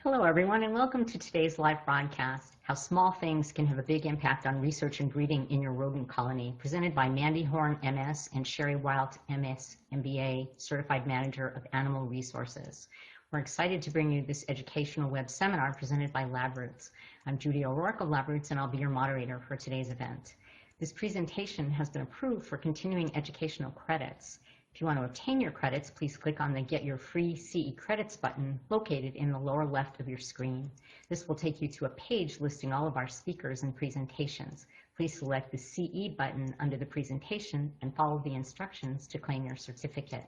Hello everyone, and welcome to today's live broadcast, How Small Things Can Have a Big Impact on Research and Breeding in Your Rodent Colony, presented by Mandy Horn, MS, and Sherry Wildt, MS, MBA, Certified Manager of Animal Resources. We're excited to bring you this educational web seminar presented by LabRoots. I'm Judy O'Rourke of LabRoots, and I'll be your moderator for today's event. This presentation has been approved for continuing educational credits. If you want to obtain your credits, please click on the Get Your Free CE Credits button located in the lower left of your screen. This will take you to a page listing all of our speakers and presentations. Please select the CE button under the presentation and follow the instructions to claim your certificate.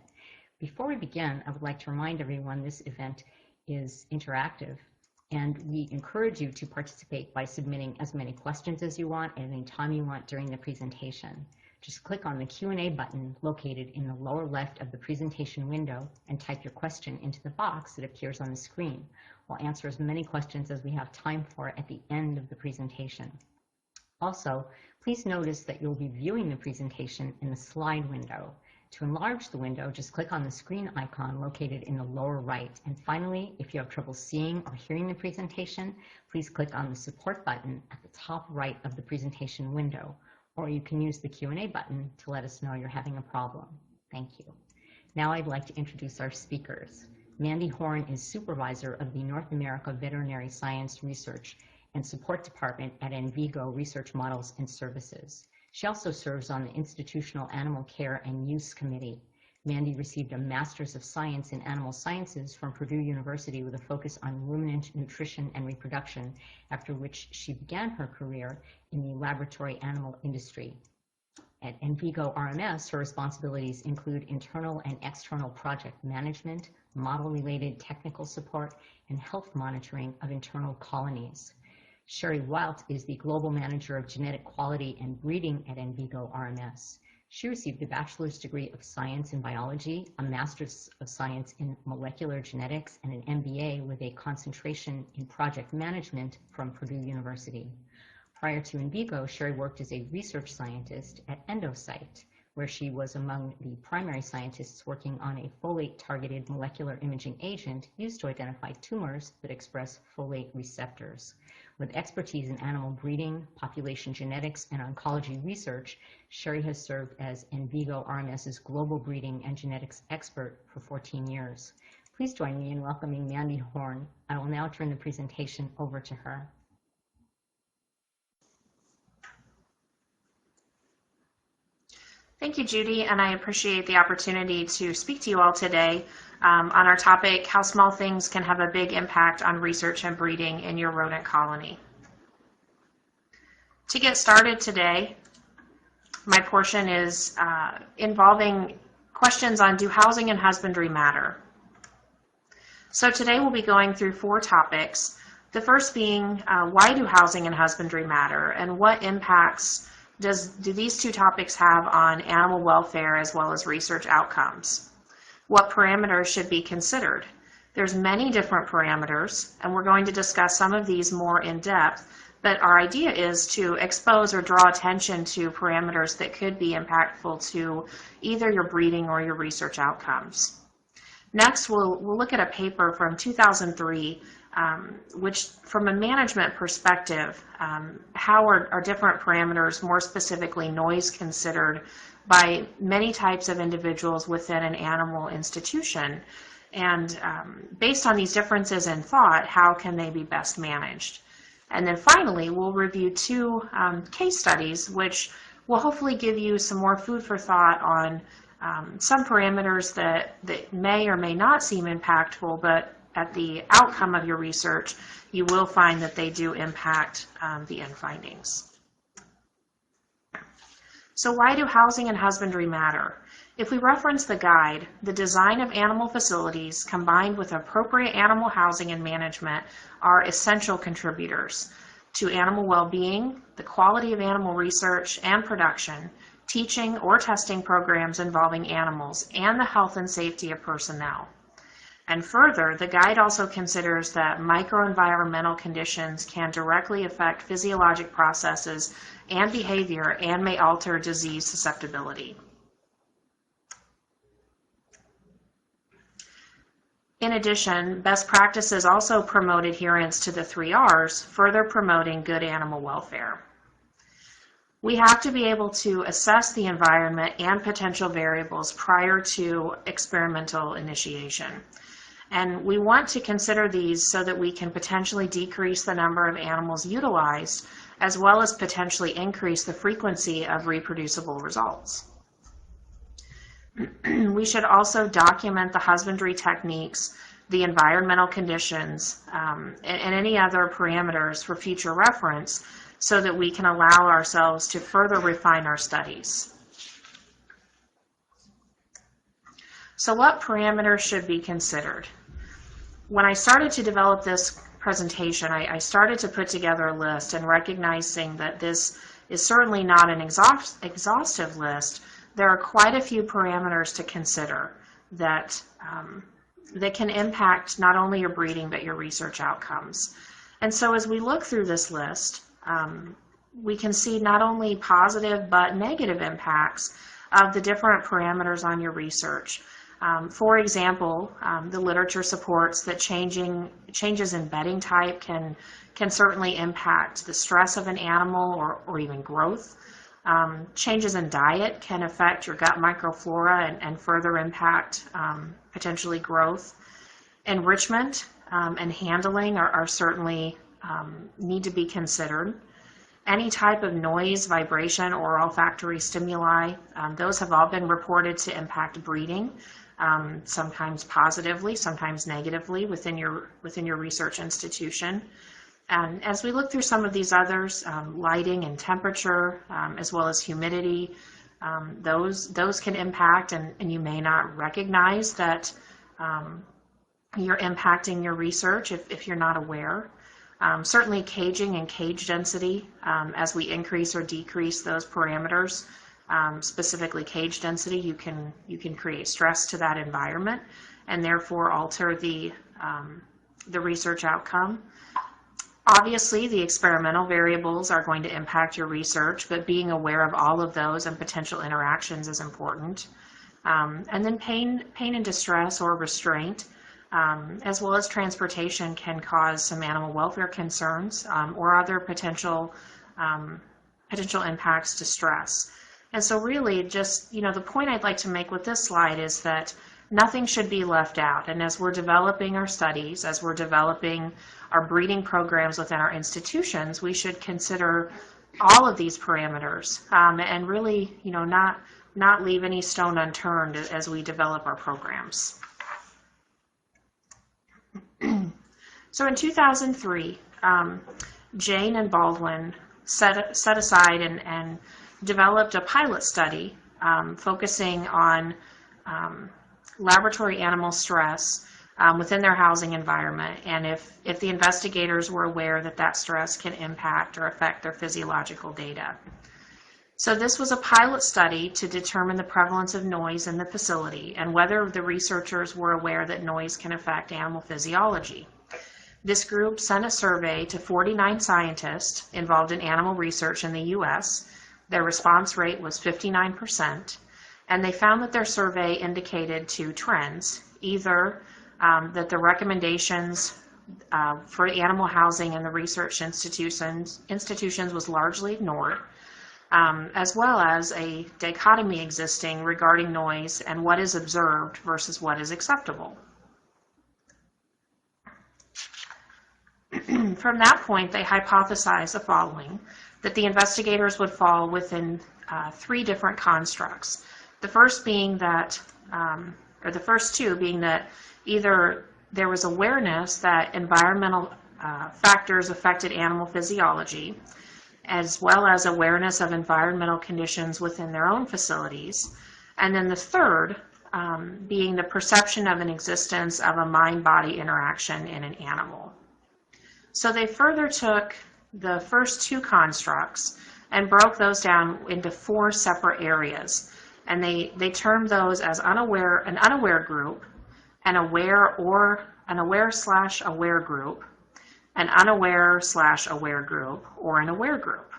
Before we begin, I would like to remind everyone this event is interactive, and we encourage you to participate by submitting as many questions as you want at any time you want during the presentation. Just click on the Q&A button located in the lower left of the presentation window and type your question into the box that appears on the screen. We'll answer as many questions as we have time for at the end of the presentation. Also, please notice that you'll be viewing the presentation in the slide window. To enlarge the window, just click on the screen icon located in the lower right. And finally, if you have trouble seeing or hearing the presentation, please click on the support button at the top right of the presentation window, or you can use the Q&A button to let us know you're having a problem. Thank you. Now I'd like to introduce our speakers. Mandy Horn is supervisor of the North America Veterinary Science Research and Support Department at Envigo Research Models and Services. She also serves on the Institutional Animal Care and Use Committee. Mandy received a Master's of Science in Animal Sciences from Purdue University with a focus on ruminant nutrition and reproduction, after which she began her career in the laboratory animal industry. At Envigo RMS, her responsibilities include internal and external project management, model-related technical support, and health monitoring of internal colonies. Sherry Wildt is the Global Manager of Genetic Quality and Breeding at Envigo RMS. She received a bachelor's degree of science in biology, a master's of science in molecular genetics, and an MBA with a concentration in project management from Purdue University. Prior to Envigo, Sherry worked as a research scientist at Endocyte, where she was among the primary scientists working on a folate-targeted molecular imaging agent used to identify tumors that express folate receptors. With expertise in animal breeding, population genetics, and oncology research, Sherry has served as Envigo RMS's global breeding and genetics expert for 14 years. Please join me in welcoming Mandy Horn. I will now turn the presentation over to her. Thank you, Judy, and I appreciate the opportunity to speak to you all today on our topic, How Small Things Can Have a Big Impact on Research and Breeding in Your Rodent Colony. To get started today, my portion is involving questions on do housing and husbandry matter? So today we'll be going through 4 topics. The first being why do housing and husbandry matter, and what impacts do these 2 topics have on animal welfare as well as research outcomes? What parameters should be considered? There's many different parameters, and we're going to discuss some of these more in depth, but our idea is to expose or draw attention to parameters that could be impactful to either your breeding or your research outcomes. Next, we'll look at a paper from 2003 which, from a management perspective, how are different parameters, more specifically noise, considered by many types of individuals within an animal institution? And based on these differences in thought, how can they be best managed? And then finally, we'll review 2 case studies, which will hopefully give you some more food for thought on some parameters that may or may not seem impactful, but at the outcome of your research, you will find that they do impact the end findings. So why do housing and husbandry matter? If we reference the guide, the design of animal facilities combined with appropriate animal housing and management are essential contributors to animal well-being, the quality of animal research and production, teaching or testing programs involving animals, and the health and safety of personnel. And further, the guide also considers that microenvironmental conditions can directly affect physiologic processes and behavior and may alter disease susceptibility. In addition, best practices also promote adherence to the 3 R's, further promoting good animal welfare. We have to be able to assess the environment and potential variables prior to experimental initiation. And we want to consider these so that we can potentially decrease the number of animals utilized, as well as potentially increase the frequency of reproducible results. We should also document the husbandry techniques, the environmental conditions, and any other parameters for future reference, so that we can allow ourselves to further refine our studies. So what parameters should be considered? When I started to develop this presentation, I started to put together a list, and recognizing that this is certainly not an exhaustive list, there are quite a few parameters to consider that, that can impact not only your breeding but your research outcomes. And so as we look through this list, we can see not only positive but negative impacts of the different parameters on your research. For example, the literature supports that changes in bedding type can certainly impact the stress of an animal or even growth. Changes in diet can affect your gut microflora and further impact potentially growth. Enrichment and handling are certainly need to be considered. Any type of noise, vibration, or olfactory stimuli, those have all been reported to impact breeding, sometimes positively, sometimes negatively within your research institution. And as we look through some of these others, lighting and temperature, as well as humidity, those can impact, and you may not recognize that you're impacting your research if you're not aware. Certainly caging and cage density, as we increase or decrease those parameters, specifically cage density, you can create stress to that environment and therefore alter the research outcome. Obviously, the experimental variables are going to impact your research, but being aware of all of those and potential interactions is important. And then pain and distress or restraint, as well as transportation, can cause some animal welfare concerns or other potential impacts to stress. And so really just, the point I'd like to make with this slide is that nothing should be left out. And as we're developing our studies, as we're developing our breeding programs within our institutions, we should consider all of these parameters and really, not leave any stone unturned as we develop our programs. So in 2003, Jane and Baldwin set aside and developed a pilot study focusing on laboratory animal stress within their housing environment, and if the investigators were aware that stress can impact or affect their physiological data. So this was a pilot study to determine the prevalence of noise in the facility and whether the researchers were aware that noise can affect animal physiology. This group sent a survey to 49 scientists involved in animal research in the U.S. Their response rate was 59%, and they found that their survey indicated 2 trends: either that the recommendations for animal housing in the research institutions was largely ignored, as well as a dichotomy existing regarding noise and what is observed versus what is acceptable. From that point, they hypothesized the following: that the investigators would fall within 3 different constructs. The first being that, or the first 2 being that either there was awareness that environmental factors affected animal physiology, as well as awareness of environmental conditions within their own facilities. And then the third being the perception of an existence of a mind-body interaction in an animal. So they further took the first 2 constructs and broke those down into 4 separate areas. And they termed those as an unaware group, an aware/aware group, an unaware/aware group, or an aware group.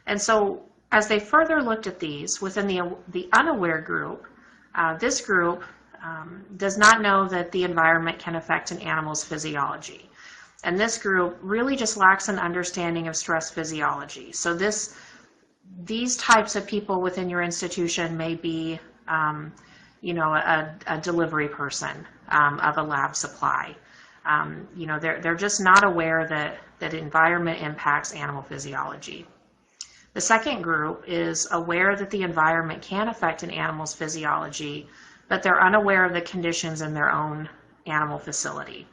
And so as they further looked at these, within the unaware group, this group does not know that the environment can affect an animal's physiology. And this group really just lacks an understanding of stress physiology. So these types of people within your institution may be, a delivery person of a lab supply. They're just not aware that environment impacts animal physiology. The second group is aware that the environment can affect an animal's physiology, but they're unaware of the conditions in their own animal facility.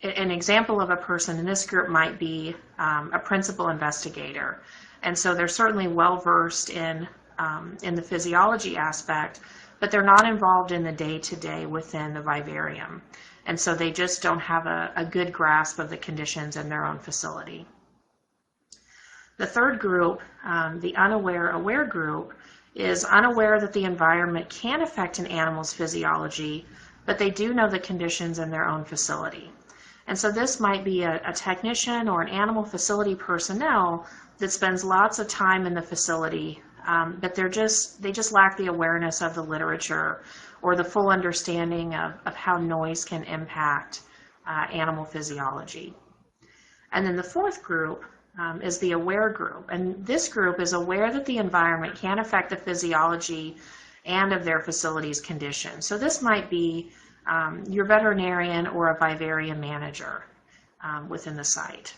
An example of a person in this group might be a principal investigator. And so they're certainly well versed in the physiology aspect, but they're not involved in the day-to-day within the vivarium. And so they just don't have a good grasp of the conditions in their own facility. The third group, the unaware-aware group, is unaware that the environment can affect an animal's physiology, but they do know the conditions in their own facility. And so this might be a technician or an animal facility personnel that spends lots of time in the facility, but they just lack the awareness of the literature or the full understanding of how noise can impact animal physiology. And then the fourth group is the aware group. And this group is aware that the environment can affect the physiology and of their facility's condition. So this might be your veterinarian or a vivarium manager within the site.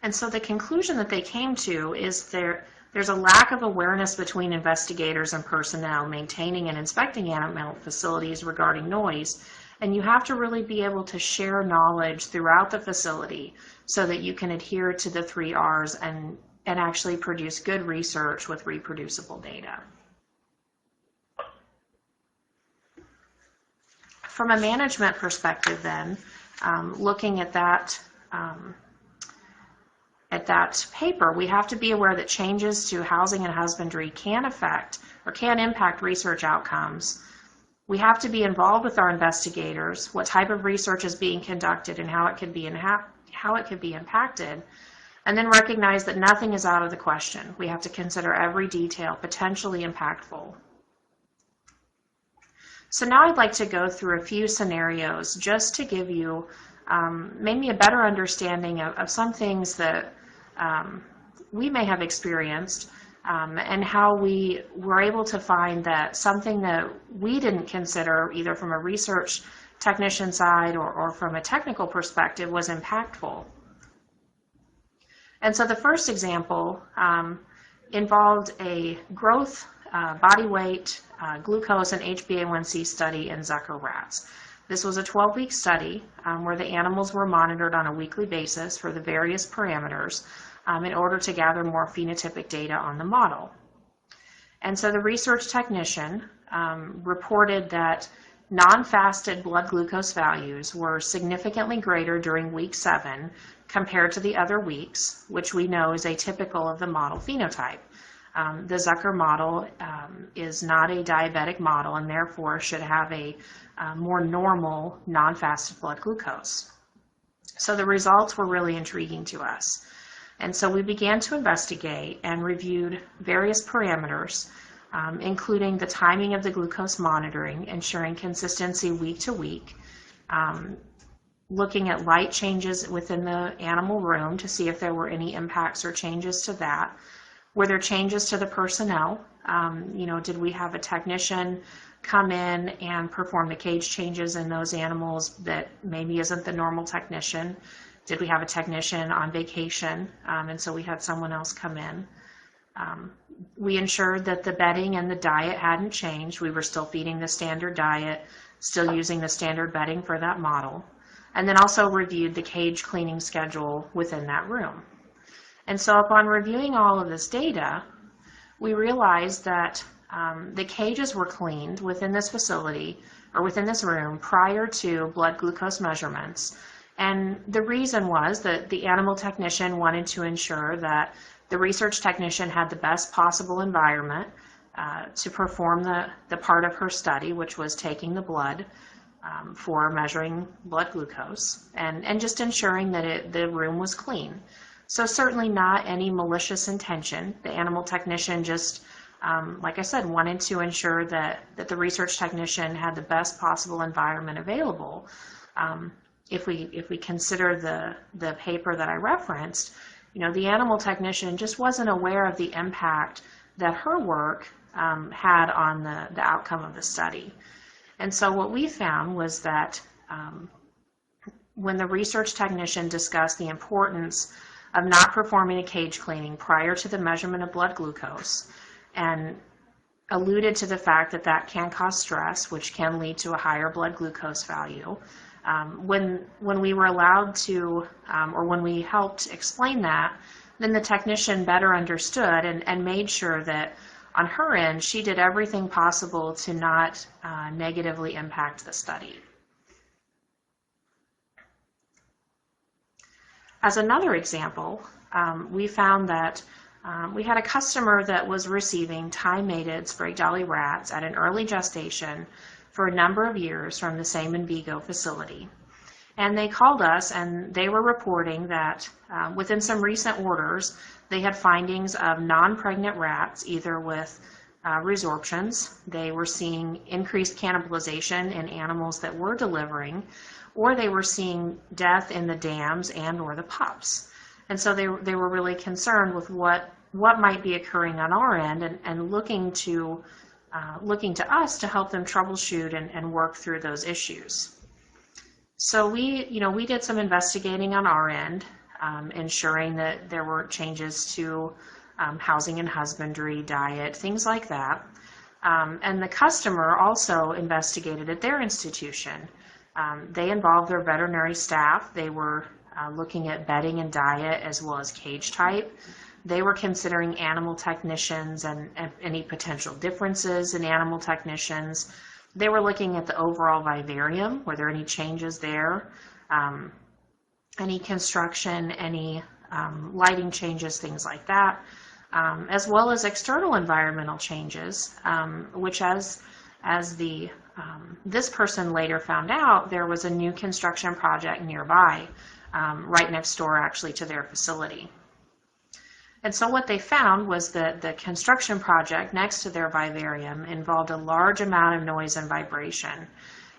And so the conclusion that they came to is there's a lack of awareness between investigators and personnel maintaining and inspecting animal facilities regarding noise. And you have to really be able to share knowledge throughout the facility so that you can adhere to the 3 R's and actually produce good research with reproducible data. From a management perspective then, looking at that paper, we have to be aware that changes to housing and husbandry can affect or can impact research outcomes. We have to be involved with our investigators, what type of research is being conducted and how it could be impacted, and then recognize that nothing is out of the question. We have to consider every detail potentially impactful. So now I'd like to go through a few scenarios just to give you maybe a better understanding of some things that we may have experienced and how we were able to find that something that we didn't consider either from a research technician side or from a technical perspective was impactful. And so the first example involved a growth, body weight, glucose, and HbA1c study in Zucker rats. This was a 12-week study where the animals were monitored on a weekly basis for the various parameters in order to gather more phenotypic data on the model. And so the research technician reported that non-fasted blood glucose values were significantly greater during week 7 compared to the other weeks, which we know is atypical of the model phenotype. The Zucker model is not a diabetic model and therefore should have a more normal non-fasted blood glucose. So the results were really intriguing to us. And so we began to investigate and reviewed various parameters, including the timing of the glucose monitoring, ensuring consistency week to week, looking at light changes within the animal room to see if there were any impacts or changes to that. Were there changes to the personnel? Did we have a technician come in and perform the cage changes in those animals that maybe isn't the normal technician? Did we have a technician on vacation, and so we had someone else come in? We ensured that the bedding and the diet hadn't changed. We were still feeding the standard diet, still using the standard bedding for that model, and then also reviewed the cage cleaning schedule within that room. And so upon reviewing all of this data, we realized that the cages were cleaned within this facility or within this room prior to blood glucose measurements. And the reason was that the animal technician wanted to ensure that the research technician had the best possible environment to perform the part of her study, which was taking the blood for measuring blood glucose and just ensuring that the room was clean. So certainly not any malicious intention. The animal technician just like I said, wanted to ensure that the research technician had the best possible environment available. If we consider the paper that I referenced, the animal technician just wasn't aware of the impact that her work had on the outcome of the study. And so what we found was that when the research technician discussed the importance of not performing a cage cleaning prior to the measurement of blood glucose and alluded to the fact that that can cause stress, which can lead to a higher blood glucose value, when we were allowed to, or when we helped explain that, then the technician better understood and made sure that on her end, she did everything possible to not negatively impact the study. As another example, we found that we had a customer that was receiving time-mated Sprague Dawley rats at an early gestation for a number of years from the same in Vigo facility. And they called us and they were reporting that within some recent orders, they had findings of non-pregnant rats, either with resorptions. They were seeing increased cannibalization in animals that were delivering, or they were seeing death in the dams and or the pups. And so they were really concerned with what might be occurring on our end and looking to us to help them troubleshoot and work through those issues. So we did some investigating on our end, ensuring that there were changes to housing and husbandry, diet, things like that. And the customer also investigated at their institution. They involved their veterinary staff. They were looking at bedding and diet as well as cage type. They were considering animal technicians and any potential differences in animal technicians. They were looking at the overall vivarium. Were there any changes there? Any construction, any lighting changes, things like that, as well as external environmental changes, which as this person later found out, there was a new construction project nearby, right next door actually to their facility. And so what they found was that the construction project next to their vivarium involved a large amount of noise and vibration.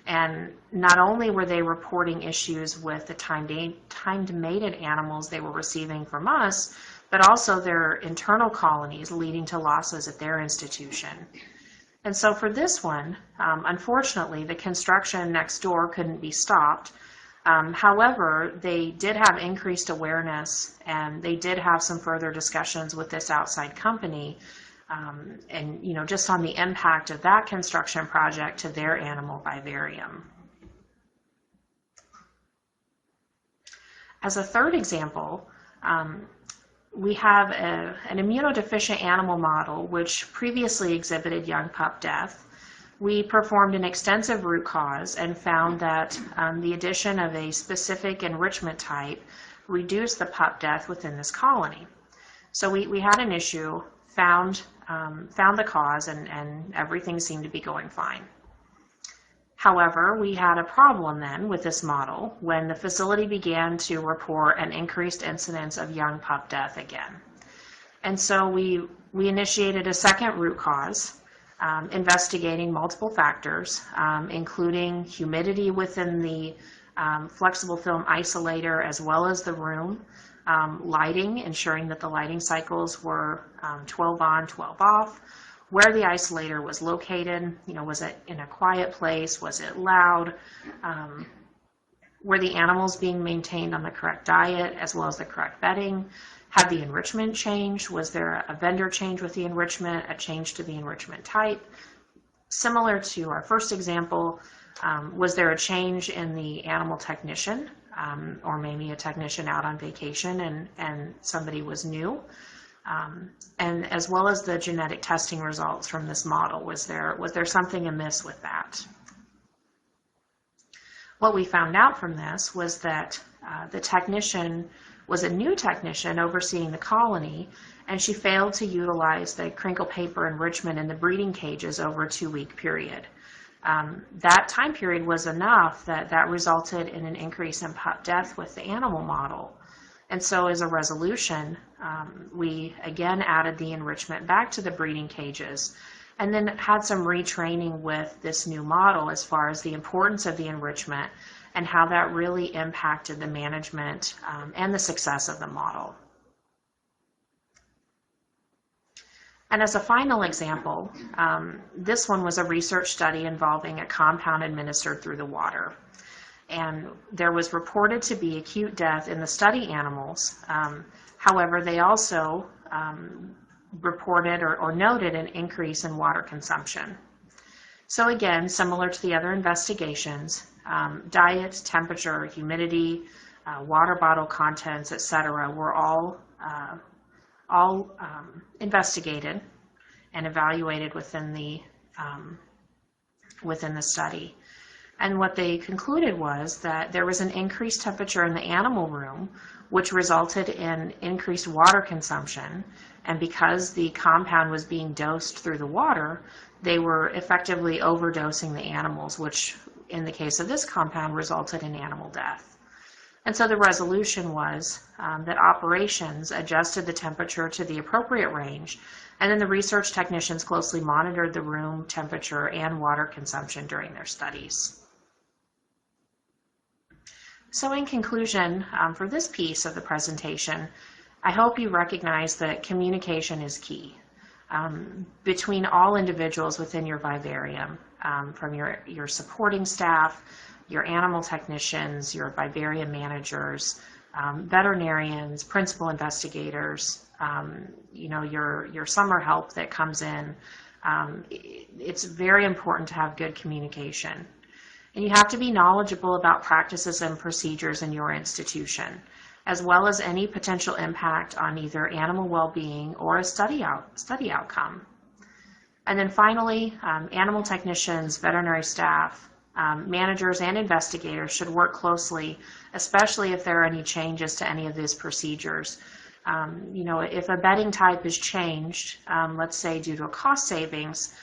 And not only were they reporting issues with the timed mated animals they were receiving from us, but also their internal colonies leading to losses at their institution. And so for this one, unfortunately, the construction next door couldn't be stopped. However, they did have increased awareness and they did have some further discussions with this outside company and just on the impact of that construction project to their animal vivarium. As a third example, we have an immunodeficient animal model which previously exhibited young pup death. We performed an extensive root cause and found that the addition of a specific enrichment type reduced the pup death within this colony. So we had an issue, found the cause, and everything seemed to be going fine. However, we had a problem then with this model when the facility began to report an increased incidence of young pup death again. And so we initiated a second root cause, investigating multiple factors, including humidity within the flexible film isolator as well as the room, lighting, ensuring that the lighting cycles were 12 on, 12 off, where the isolator was located, was it in a quiet place, was it loud, were the animals being maintained on the correct diet as well as the correct bedding, had the enrichment changed, was there a vendor change with the enrichment, a change to the enrichment type. Similar to our first example, was there a change in the animal technician, or maybe a technician out on vacation and somebody was new, and as well as the genetic testing results from this model, was there something amiss with that? What we found out from this was that the technician was a new technician overseeing the colony, and she failed to utilize the crinkle paper enrichment in the breeding cages over a 2-week period. That time period was enough that resulted in an increase in pup death with the animal model. And so as a resolution, we again added the enrichment back to the breeding cages, and then had some retraining with this new model as far as the importance of the enrichment and how that really impacted the management and the success of the model. And as a final example, this one was a research study involving a compound administered through the water. And there was reported to be acute death in the study animals. However, they also reported or noted an increase in water consumption. So again, similar to the other investigations, diet, temperature, humidity, water bottle contents, etc., were all investigated and evaluated within the study. And what they concluded was that there was an increased temperature in the animal room, which resulted in increased water consumption. And because the compound was being dosed through the water, they were effectively overdosing the animals, which in the case of this compound resulted in animal death. And so the resolution was that operations adjusted the temperature to the appropriate range, and then the research technicians closely monitored the room temperature and water consumption during their studies. So in conclusion, for this piece of the presentation, I hope you recognize that communication is key between all individuals within your vivarium, from your supporting staff, your animal technicians, your vivarium managers, veterinarians, principal investigators, your summer help that comes in. It's very important to have good communication. And you have to be knowledgeable about practices and procedures in your institution, as well as any potential impact on either animal well-being or a study outcome. And then finally, animal technicians, veterinary staff, managers, and investigators should work closely, especially if there are any changes to any of these procedures. If a bedding type is changed, let's say due to a cost savings,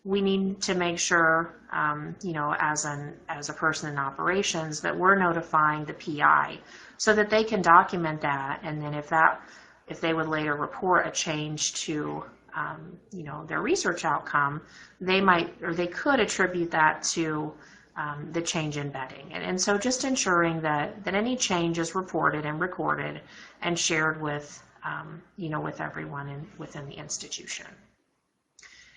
we need to make sure, as a person in operations, that we're notifying the PI so that they can document that, and then if they would later report a change to, their research outcome, they could attribute that to the change in bedding. And so just ensuring that any change is reported and recorded and shared with, with everyone within the institution.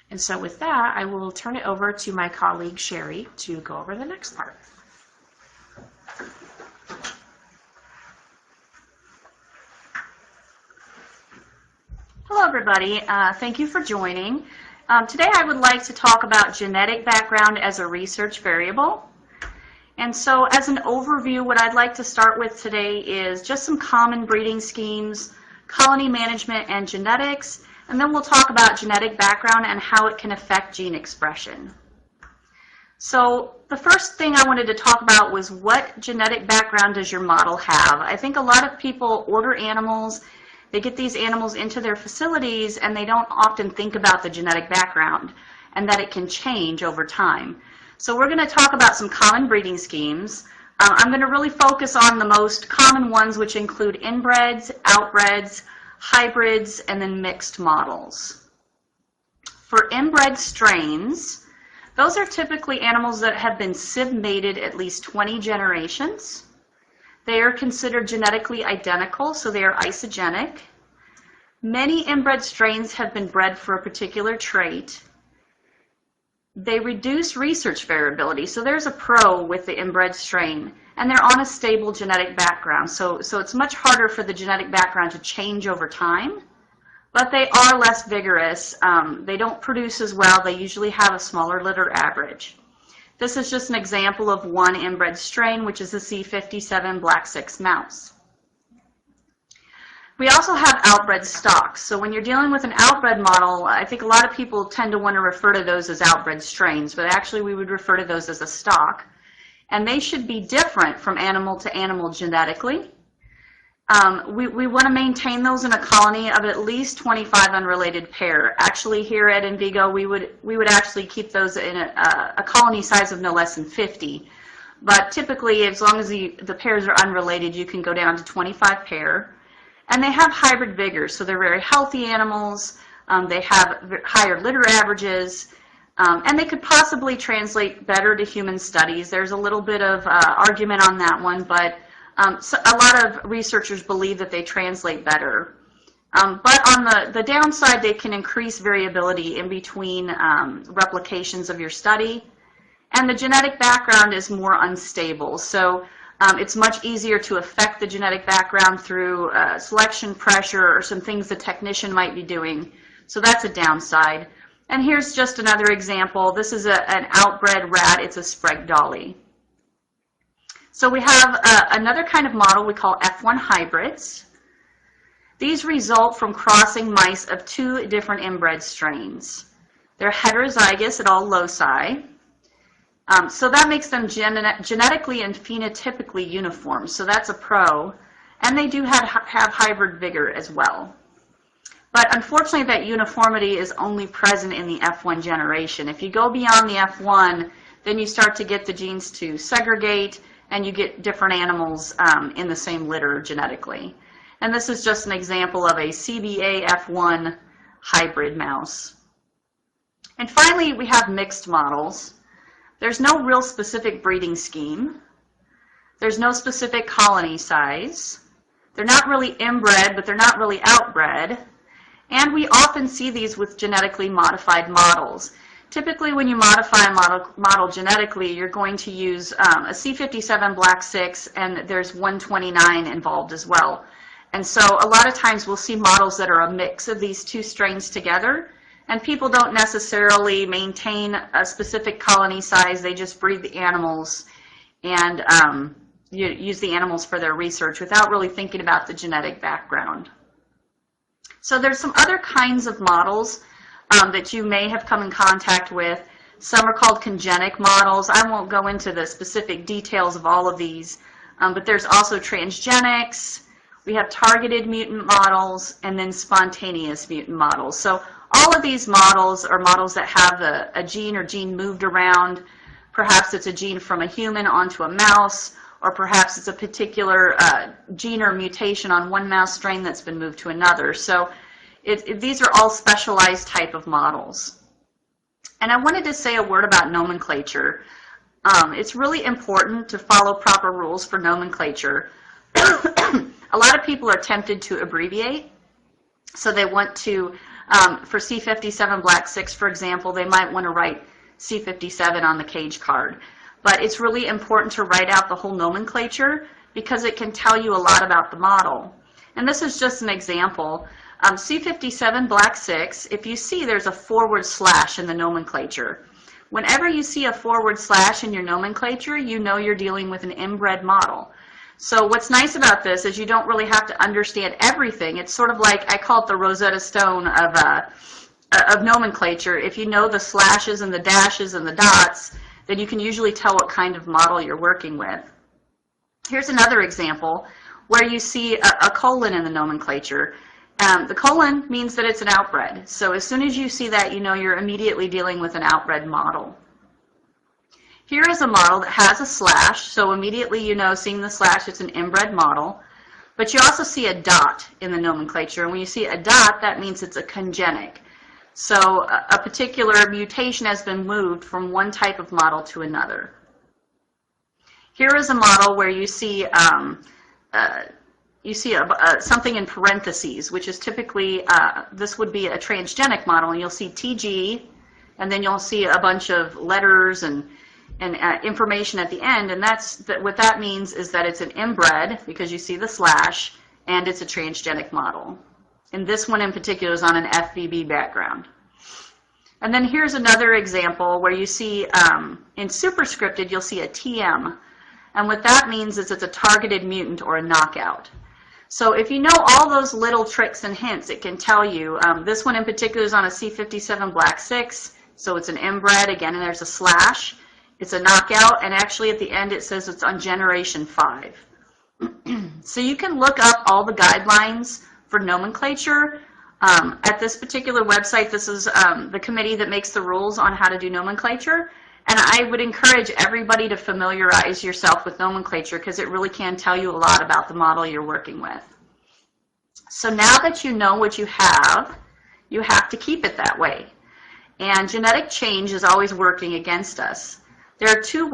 And so with that, I will turn it over to my colleague Sherry to go over the next part. Hello everybody, thank you for joining. Today I would like to talk about genetic background as a research variable. And so as an overview, what I'd like to start with today is just some common breeding schemes, colony management, and genetics. And then we'll talk about genetic background and how it can affect gene expression. So the first thing I wanted to talk about was what genetic background does your model have? I think a lot of people order animals, they get these animals into their facilities, and they don't often think about the genetic background and that it can change over time. So we're going to talk about some common breeding schemes. I'm going to really focus on the most common ones, which include inbreds, outbreds, hybrids, and then mixed models. For inbred strains, those are typically animals that have been sib-mated at least 20 generations. They are considered genetically identical, so they are isogenic. Many inbred strains have been bred for a particular trait. They reduce research variability, so there's a pro with the inbred strain, and they're on a stable genetic background, so it's much harder for the genetic background to change over time, but they are less vigorous. They don't produce as well. They usually have a smaller litter average. This is just an example of one inbred strain, which is the C57 Black 6 mouse. We also have outbred stocks. So when you're dealing with an outbred model, I think a lot of people tend to want to refer to those as outbred strains, but actually we would refer to those as a stock. And they should be different from animal to animal genetically. We want to maintain those in a colony of at least 25 unrelated pair. Actually, here at Envigo, we would actually keep those in a colony size of no less than 50. But typically, as long as the pairs are unrelated, you can go down to 25 pair. And they have hybrid vigor, so they're very healthy animals. They have higher litter averages, and they could possibly translate better to human studies. There's a little bit of argument on that one, but so a lot of researchers believe that they translate better. But on the downside, they can increase variability in between replications of your study. And the genetic background is more unstable. So it's much easier to affect the genetic background through selection pressure or some things the technician might be doing. So that's a downside. And here's just another example. This is an outbred rat. It's a Sprague dolly. So we have another kind of model we call F1 hybrids. These result from crossing mice of two different inbred strains. They're heterozygous at all loci. So that makes them genetically and phenotypically uniform. So that's a pro. And they do have hybrid vigor as well. But unfortunately, that uniformity is only present in the F1 generation. If you go beyond the F1, then you start to get the genes to segregate, and you get different animals in the same litter genetically. And this is just an example of a CBA F1 hybrid mouse. And finally, we have mixed models. There's no real specific breeding scheme. There's no specific colony size. They're not really inbred, but they're not really outbred. And we often see these with genetically modified models. Typically, when you modify a model genetically, you're going to use a C57 black 6, and there's 129 involved as well. And so a lot of times we'll see models that are a mix of these two strains together, and people don't necessarily maintain a specific colony size. They just breed the animals and use the animals for their research without really thinking about the genetic background. So there's some other kinds of models that you may have come in contact with. Some are called congenic models. I won't go into the specific details of all of these, but there's also transgenics. We have targeted mutant models, and then spontaneous mutant models. So all of these models are models that have a gene or gene moved around. Perhaps it's a gene from a human onto a mouse, or perhaps it's a particular gene or mutation on one mouse strain that's been moved to another. So these are all specialized type of models. And I wanted to say a word about nomenclature. It's really important to follow proper rules for nomenclature. A lot of people are tempted to abbreviate. So they want to, for C57 black 6, for example, they might want to write C57 on the cage card. But it's really important to write out the whole nomenclature because it can tell you a lot about the model. And this is just an example. C57 black 6, if you see there's a / in the nomenclature. Whenever you see a / in your nomenclature, you know you're dealing with an inbred model. So what's nice about this is you don't really have to understand everything. It's sort of like, I call it the Rosetta Stone of nomenclature. If you know the slashes and the dashes and the dots, then you can usually tell what kind of model you're working with. Here's another example where you see a colon in the nomenclature. The colon means that it's an outbred. So as soon as you see that, you know you're immediately dealing with an outbred model. Here is a model that has a /, so immediately you know, seeing the /, it's an inbred model. But you also see a dot in the nomenclature, and when you see a dot, that means it's a congenic. So a particular mutation has been moved from one type of model to another. Here is a model where you see something in parentheses, which is typically, this would be a transgenic model, and you'll see TG, and then you'll see a bunch of letters and information at the end, and what that means is that it's an inbred, because you see the /, and it's a transgenic model. And this one in particular is on an FBB background. And then here's another example where you see, in superscripted, you'll see a TM. And what that means is it's a targeted mutant or a knockout. So if you know all those little tricks and hints, it can tell you. This one in particular is on a C57 black 6, so it's an inbred, again, and there's a /. It's a knockout, and actually at the end it says it's on generation 5. So you can look up all the guidelines for nomenclature. At this particular website, this is the committee that makes the rules on how to do nomenclature. And I would encourage everybody to familiarize yourself with nomenclature because it really can tell you a lot about the model you're working with. So now that you know what you have to keep it that way. And genetic change is always working against us. There are two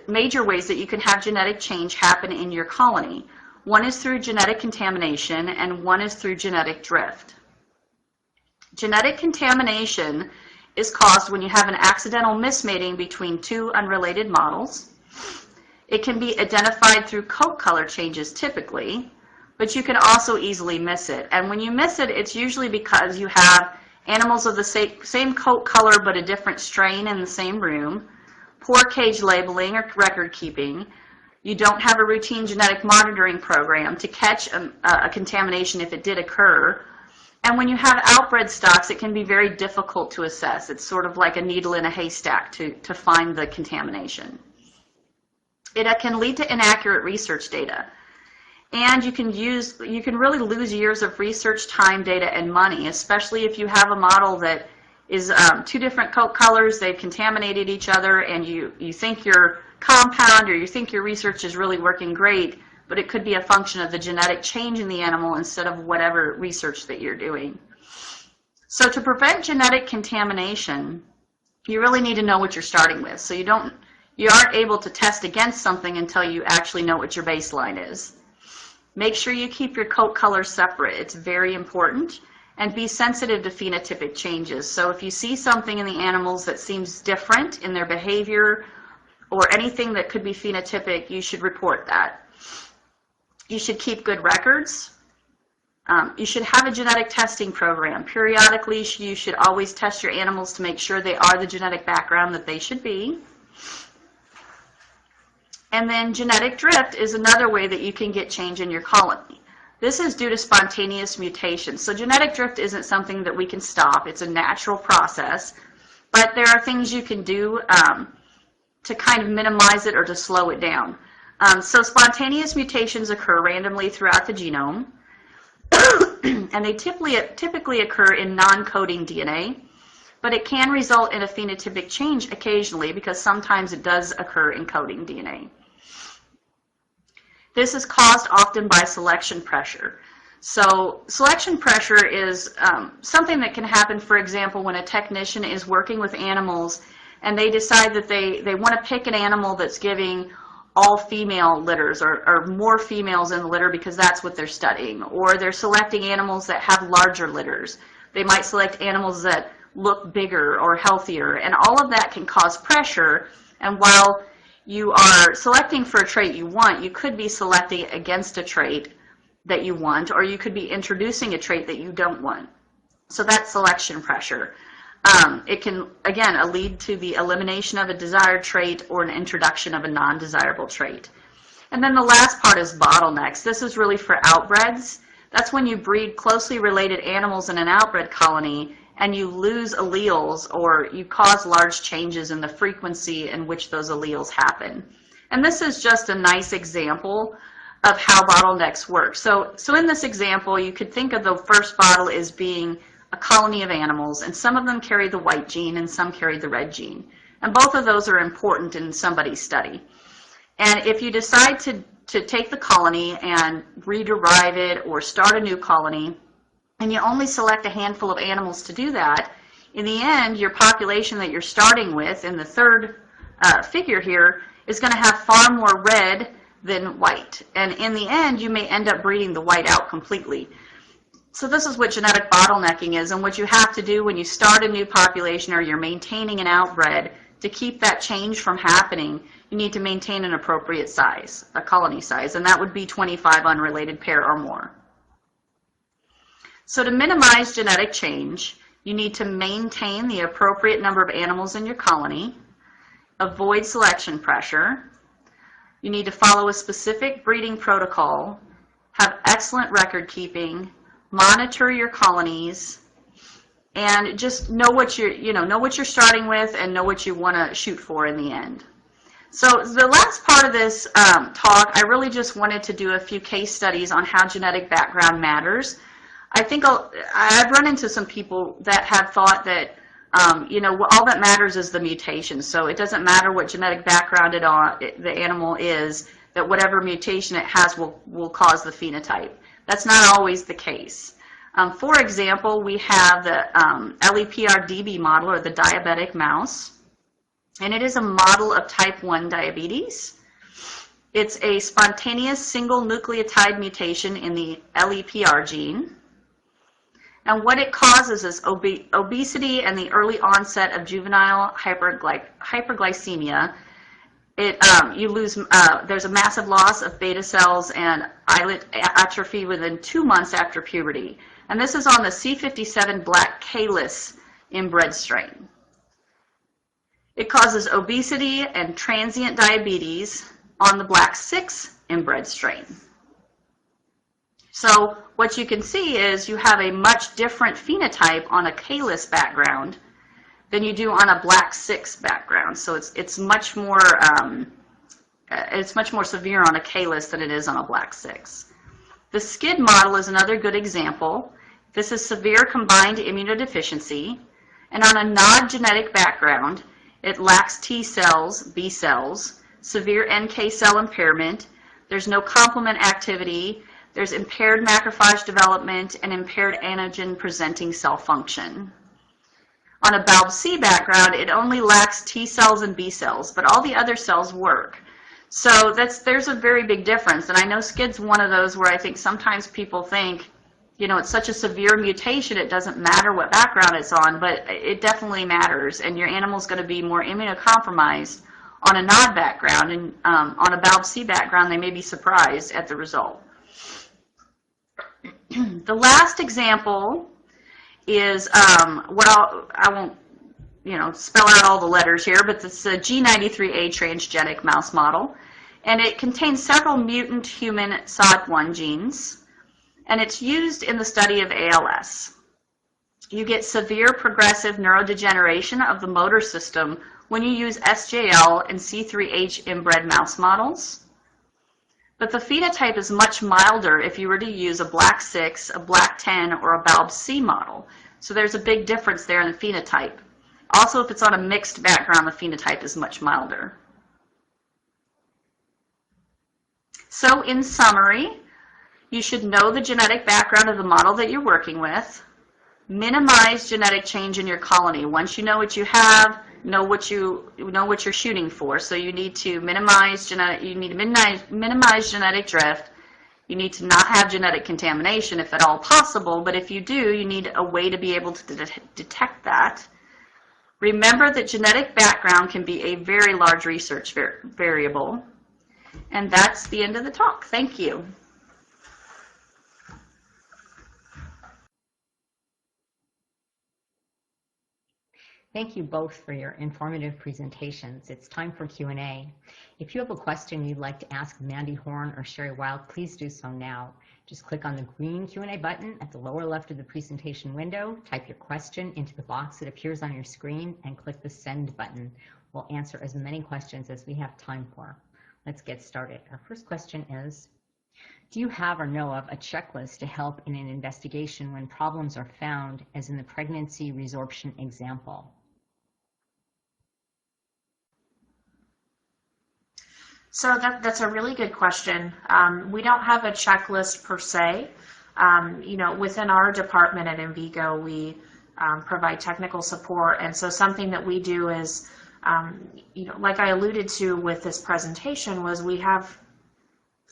major ways that you can have genetic change happen in your colony. One is through genetic contamination, and one is through genetic drift. Genetic contamination is caused when you have an accidental mismating between two unrelated models. It can be identified through coat color changes typically, but you can also easily miss it. And when you miss it, it's usually because you have animals of the same coat color but a different strain in the same room, poor cage labeling or record keeping. You don't have a routine genetic monitoring program to catch a contamination if it did occur. And when you have outbred stocks, it can be very difficult to assess. It's sort of like a needle in a haystack to find the contamination. It can lead to inaccurate research data. And you can really lose years of research time, data, and money, especially if you have a model that is two different coat colors, they've contaminated each other, and you think your compound or you think your research is really working great, but it could be a function of the genetic change in the animal instead of whatever research that you're doing. So to prevent genetic contamination, you really need to know what you're starting with. So you aren't able to test against something until you actually know what your baseline is. Make sure you keep your coat colors separate. It's very important. And be sensitive to phenotypic changes. So if you see something in the animals that seems different in their behavior or anything that could be phenotypic, you should report that. You should keep good records. You should have a genetic testing program. Periodically, you should always test your animals to make sure they are the genetic background that they should be. And then genetic drift is another way that you can get change in your colony. This is due to spontaneous mutation. So genetic drift isn't something that we can stop. It's a natural process. But there are things you can do to kind of minimize it or to slow it down. So spontaneous mutations occur randomly throughout the genome. And they typically occur in non-coding DNA. But it can result in a phenotypic change occasionally because sometimes it does occur in coding DNA. This is caused often by selection pressure. So selection pressure is something that can happen, for example, when a technician is working with animals and they decide that they want to pick an animal that's giving all female litters or more females in the litter because that's what they're studying. Or they're selecting animals that have larger litters. They might select animals that look bigger or healthier, and all of that can cause pressure. And while you are selecting for a trait you want, you could be selecting against a trait that you want, or you could be introducing a trait that you don't want. So that's selection pressure. It can, again, lead to the elimination of a desired trait or an introduction of a non-desirable trait. And then the last part is bottlenecks. This is really for outbreds. That's when you breed closely related animals in an outbred colony and you lose alleles or you cause large changes in the frequency in which those alleles happen. And this is just a nice example of how bottlenecks work. So in this example, you could think of the first bottle as being a colony of animals, and some of them carry the white gene and some carry the red gene. And both of those are important in somebody's study. And if you decide to take the colony and rederive it or start a new colony, and you only select a handful of animals to do that, in the end, your population that you're starting with in the third figure here is going to have far more red than white. And in the end, you may end up breeding the white out completely. So this is what genetic bottlenecking is, and what you have to do when you start a new population or you're maintaining an outbred, to keep that change from happening, you need to maintain an appropriate size, a colony size, and that would be 25 unrelated pair or more. So to minimize genetic change, you need to maintain the appropriate number of animals in your colony, avoid selection pressure, you need to follow a specific breeding protocol, have excellent record keeping, monitor your colonies, and just know what you're starting with and know what you want to shoot for in the end. So the last part of this talk, I really just wanted to do a few case studies on how genetic background matters. I think I've run into some people that have thought that all that matters is the mutation. So it doesn't matter what genetic background the animal is, that whatever mutation it has will cause the phenotype. That's not always the case. For example, we have the LEPR-DB model, or the diabetic mouse, and it is a model of type 1 diabetes. It's a spontaneous single nucleotide mutation in the LEPR gene. And what it causes is obesity and the early onset of juvenile hyperglycemia. There's a massive loss of beta cells and islet atrophy within 2 months after puberty. And this is on the C57 black K-less inbred strain. It causes obesity and transient diabetes on the black 6 inbred strain. So what you can see is you have a much different phenotype on a K-less background than you do on a black 6 background. So it's much more severe on a K-less than it is on a black 6. The SCID model is another good example. This is severe combined immunodeficiency, and on a non-genetic background, it lacks T cells, B cells, severe NK cell impairment, there's no complement activity, there's impaired macrophage development, and impaired antigen-presenting cell function. On a BALB-C background, it only lacks T cells and B cells, but all the other cells work. So there's a very big difference, and I know SCID's one of those where I think sometimes people think, you know, it's such a severe mutation, it doesn't matter what background it's on, but it definitely matters, and your animal's going to be more immunocompromised on a NOD background, and on a BALB-C background, they may be surprised at the result. The last example is I won't, you know, spell out all the letters here, but it's a G93A transgenic mouse model, and it contains several mutant human SOD1 genes, and it's used in the study of ALS. You get severe progressive neurodegeneration of the motor system when you use SJL and C3H inbred mouse models. But the phenotype is much milder if you were to use a black 6, a black 10, or a BALB-C model. So there's a big difference there in the phenotype. Also, if it's on a mixed background, the phenotype is much milder. So in summary, you should know the genetic background of the model that you're working with. Minimize genetic change in your colony. Once you know what you have, know what you're shooting for. So you need to minimize genetic drift. You need to not have genetic contamination if at all possible, but if you do, you need a way to be able to detect that. Remember that genetic background can be a very large research variable. And that's the end of the talk. Thank you. Thank you both for your informative presentations. It's time for Q&A. If you have a question you'd like to ask Mandy Horn or Sherry Wildt, please do so now. Just click on the green Q&A button at the lower left of the presentation window, type your question into the box that appears on your screen, and click the send button. We'll answer as many questions as we have time for. Let's get started. Our first question is, do you have or know of a checklist to help in an investigation when problems are found, as in the pregnancy resorption example? So that's a really good question. We don't have a checklist per se. You know, within our department at Envigo, we provide technical support, and so something that we do is, you know, like I alluded to with this presentation, was we have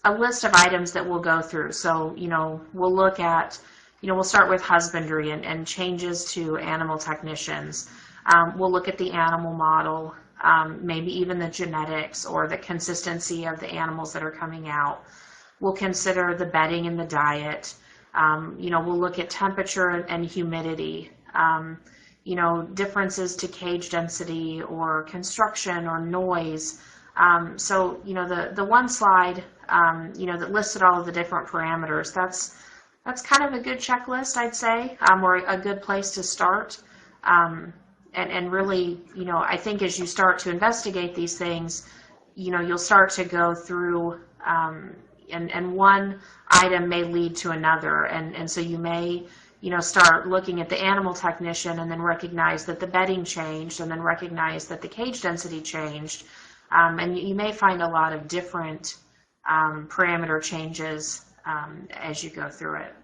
a list of items that we'll go through. So, you know, we'll look at, you know, we'll start with husbandry and changes to animal technicians. We'll look at the animal model. Maybe even the genetics or the consistency of the animals that are coming out. We'll consider the bedding and the diet. You know, we'll look at temperature and humidity. You know, differences to cage density or construction or noise. So, you know, the one slide, you know, that listed all of the different parameters, that's kind of a good checklist, I'd say, or a good place to start. And really, you know, I think as you start to investigate these things, you know, you'll start to go through, and one item may lead to another. And so you may, you know, start looking at the animal technician and then recognize that the bedding changed, and then recognize that the cage density changed. And you may find a lot of different parameter changes as you go through it.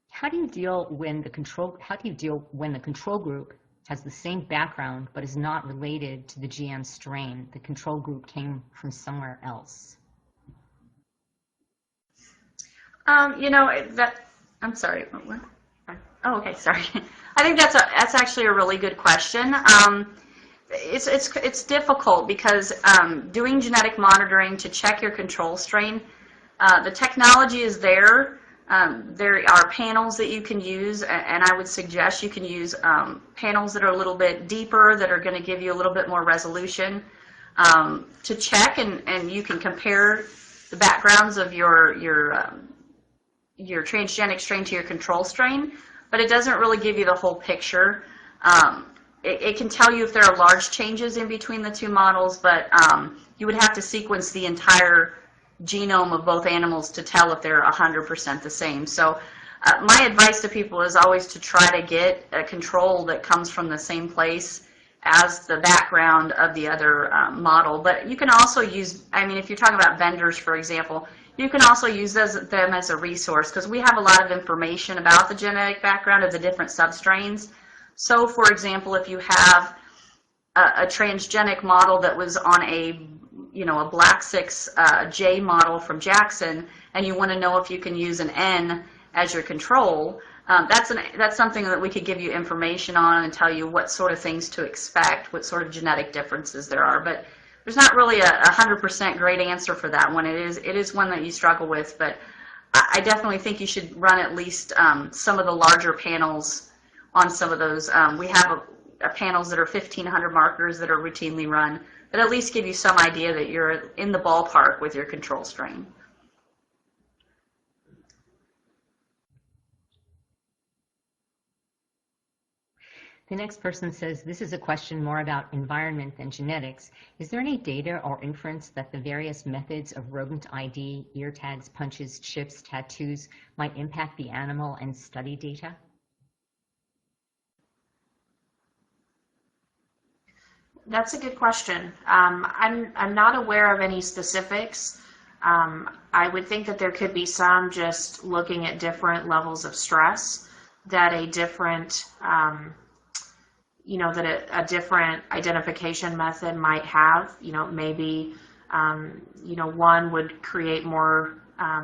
How do you deal when the control group has the same background but is not related to the GM strain? The control group came from somewhere else. I'm sorry. What? Oh, okay, sorry. I think that's actually a really good question. It's difficult because doing genetic monitoring to check your control strain, the technology is there. There are panels that you can use, and I would suggest you can use panels that are a little bit deeper, that are going to give you a little bit more resolution to check, and you can compare the backgrounds of your transgenic strain to your control strain, but it doesn't really give you the whole picture. It can tell you if there are large changes in between the two models, but you would have to sequence the entire genome of both animals to tell if they're 100% the same. So my advice to people is always to try to get a control that comes from the same place as the background of the other model. But you can also use, if you're talking about vendors, for example, you can also use them as a resource, because we have a lot of information about the genetic background of the different substrains. So, for example, if you have a transgenic model that was on a Black 6 J model from Jackson, and you want to know if you can use an N as your control, that's something that we could give you information on and tell you what sort of things to expect, what sort of genetic differences there are. But there's not really a 100% great answer for that one. It is one that you struggle with, but I definitely think you should run at least some of the larger panels on some of those. We have panels that are 1,500 markers that are routinely run, but at least give you some idea that you're in the ballpark with your control strain. The next person says, this is a question more about environment than genetics. Is there any data or inference that the various methods of rodent ID, ear tags, punches, chips, tattoos might impact the animal and study data? That's a good question. I'm not aware of any specifics. I would think that there could be some just looking at different levels of stress that a different a different identification method might have. Maybe one would create more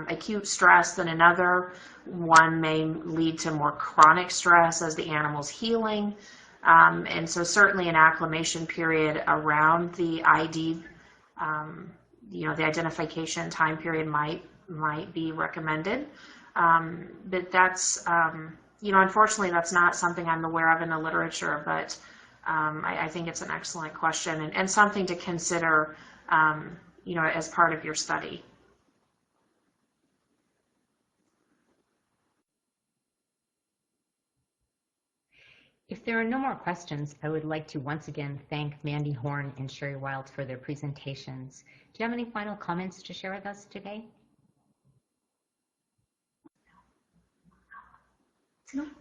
acute stress than another. One may lead to more chronic stress as the animal's healing. And so certainly an acclimation period around the ID, the identification time period might be recommended. But that's, unfortunately that's not something I'm aware of in the literature, but I think it's an excellent question and something to consider, as part of your study. If there are no more questions, I would like to once again thank Mandy Horn and Sherry Wildt for their presentations. Do you have any final comments to share with us today?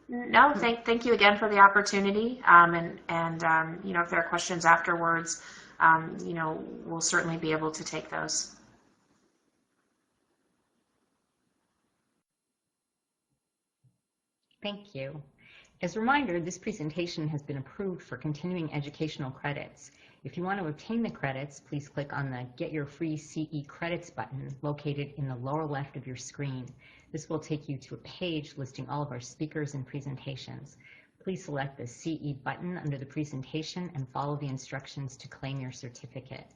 No, thank you again for the opportunity. And if there are questions afterwards, we'll certainly be able to take those. Thank you. As a reminder, this presentation has been approved for continuing educational credits. If you want to obtain the credits, please click on the Get Your Free CE Credits button located in the lower left of your screen. This will take you to a page listing all of our speakers and presentations. Please select the CE button under the presentation and follow the instructions to claim your certificate.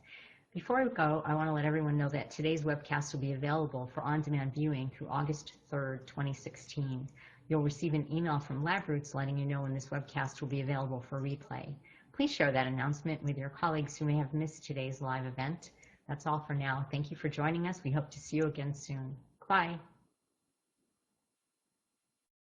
Before we go, I want to let everyone know that today's webcast will be available for on-demand viewing through August 3rd, 2016. You'll receive an email from LabRoots letting you know when this webcast will be available for replay. Please share that announcement with your colleagues who may have missed today's live event. That's all for now. Thank you for joining us. We hope to see you again soon. Bye.